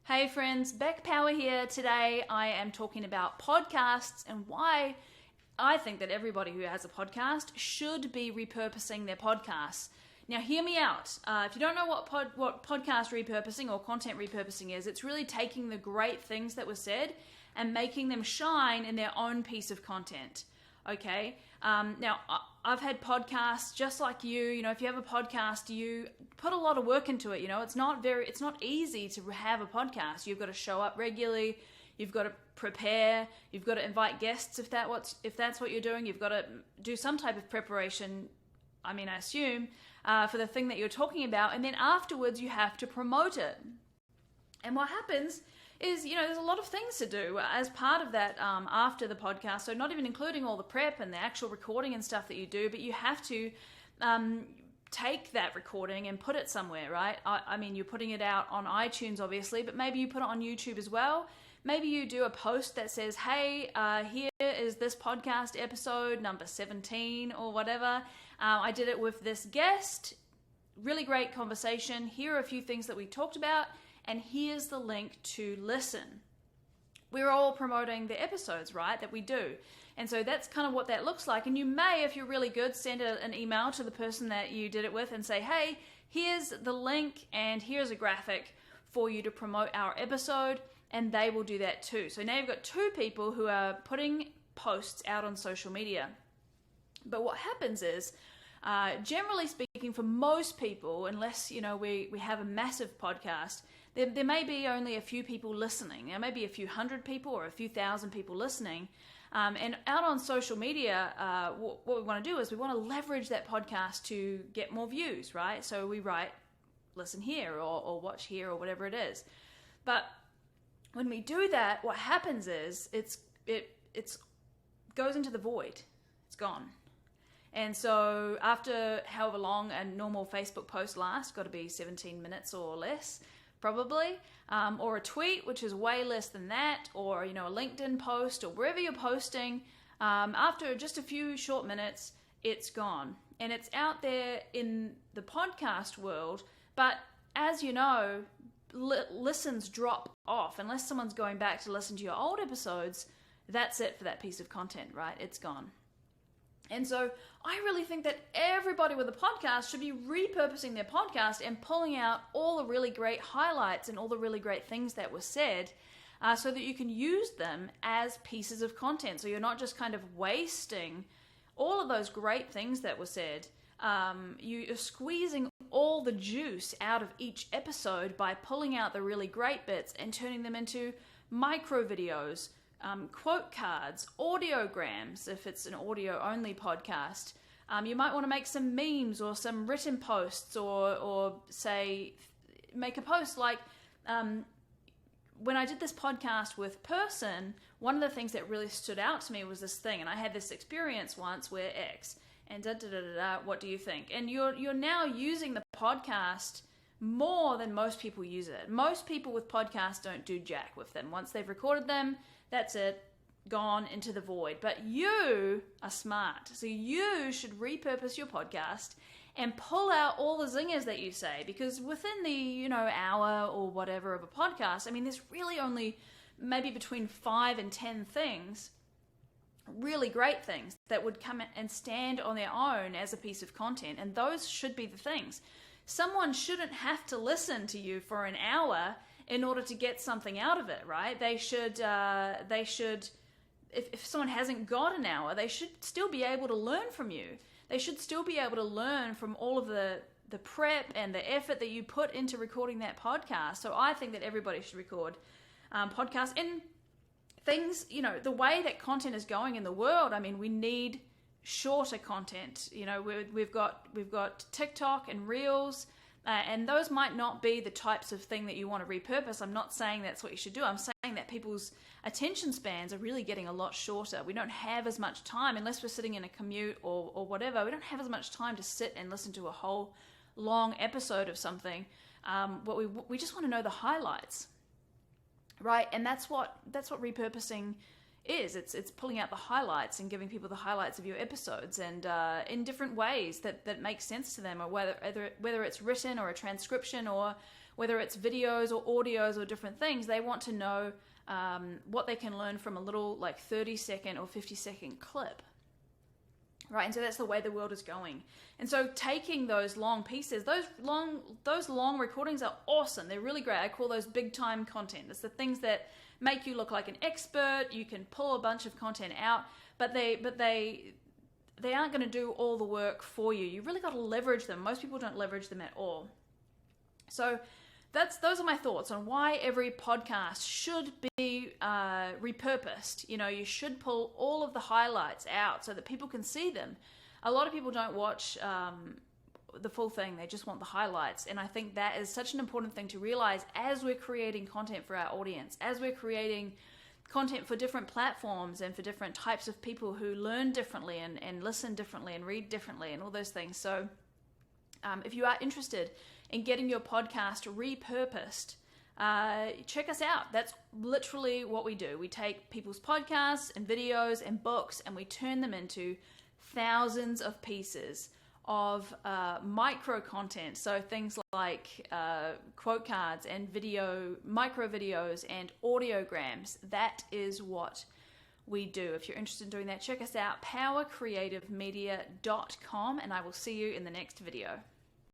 Hey friends, Beck Power here. Today I am talking about podcasts and why I think that everybody who has a podcast should be repurposing their podcasts. Now hear me out. If you don't know what podcast repurposing or content repurposing is, it's really taking the great things that were said and making them shine in their own piece of content. Okay? Now, I've had podcasts just like you. You know, if you have a podcast, you put a lot of work into it. You know, it's not easy to have a podcast. You've got to show up regularly. You've got to prepare. You've got to invite guests if that's what you're doing. You've got to do some type of preparation. I assume for the thing that you're talking about, and then afterwards you have to promote it. And what happens is, you know, there's a lot of things to do as part of that after the podcast. So not even including all the prep and the actual recording and stuff that you do, but you have to take that recording and put it somewhere, right? You're putting it out on iTunes, obviously, but maybe you put it on YouTube as well. Maybe you do a post that says, hey, here is this podcast episode number 17 or whatever. I did it with this guest. Really great conversation. Here are a few things that we talked about. And here's the link to listen. We're all promoting the episodes, right, that we do. And so that's kind of what that looks like. And you may, if you're really good, send an email to the person that you did it with and say, hey, here's the link and here's a graphic for you to promote our episode. And they will do that too. So now you've got two people who are putting posts out on social media. But what happens is, generally speaking, for most people, unless, you know, we have a massive podcast, there may be only a few people listening. There may be a few hundred people or a few thousand people listening. And out on social media, what we want to do is we want to leverage that podcast to get more views, right? So we write, listen here or watch here or whatever it is. But when we do that, what happens is it goes into the void. It's gone. And so after however long a normal Facebook post lasts, got to be 17 minutes or less, probably, or a tweet, which is way less than that, or, you know, a LinkedIn post or wherever you're posting, after just a few short minutes, it's gone. And it's out there in the podcast world, but as you know, listens drop off. Unless someone's going back to listen to your old episodes, that's it for that piece of content, right? It's gone. And so I really think that everybody with a podcast should be repurposing their podcast and pulling out all the really great highlights and all the really great things that were said so that you can use them as pieces of content. So you're not just kind of wasting all of those great things that were said. You're squeezing all the juice out of each episode by pulling out the really great bits and turning them into micro videos, quote cards, audiograms, if it's an audio-only podcast. You might want to make some memes or some written posts or say, make a post like, when I did this podcast with Person, one of the things that really stood out to me was this thing, and I had this experience once where X, and da-da-da-da-da, what do you think? And you're now using the podcast more than most people use it. Most people with podcasts don't do jack with them. Once they've recorded them, that's it, gone into the void. But you are smart. So you should repurpose your podcast and pull out all the zingers that you say, because within the, you know, hour or whatever of a podcast, there's really only maybe between 5 and 10 things, really great things that would come and stand on their own as a piece of content. And those should be the things. Someone shouldn't have to listen to you for an hour in order to get something out of it, right? They should, if someone hasn't got an hour, they should still be able to learn from you. They should still be able to learn from all of the prep and the effort that you put into recording that podcast. So I think that everybody should record podcasts. And things, you know, the way that content is going in the world, we need shorter content. You know, we've got TikTok and Reels, and those might not be the types of thing that you want to repurpose. I'm not saying that's what you should do. I'm saying that people's attention spans are really getting a lot shorter. We don't have as much time, unless we're sitting in a commute or whatever. We don't have as much time to sit and listen to a whole long episode of something. We just want to know the highlights, right? And that's what repurposing is. It's pulling out the highlights and giving people the highlights of your episodes, and in different ways that make sense to them, or whether it's written or a transcription or whether it's videos or audios or different things, they want to know what they can learn from a little like 30-second or 50-second clip. Right, and so that's the way the world is going. And so taking those long pieces, those long recordings are awesome. They're really great. I call those big time content. It's the things that make you look like an expert. You can pull a bunch of content out, but they aren't going to do all the work for you. You really got to leverage them. Most people don't leverage them at all. So those are my thoughts on why every podcast should be repurposed. You know, you should pull all of the highlights out so that people can see them. A lot of people don't watch the full thing. They just want the highlights. And I think that is such an important thing to realize as we're creating content for our audience, as we're creating content for different platforms and for different types of people who learn differently and listen differently and read differently and all those things. So if you are interested in getting your podcast repurposed, check us out. That's literally what we do. We take people's podcasts and videos and books and we turn them into thousands of pieces of micro content. So things like quote cards and micro videos and audiograms. That is what we do. If you're interested in doing that, check us out, powercreativemedia.com, and I will see you in the next video.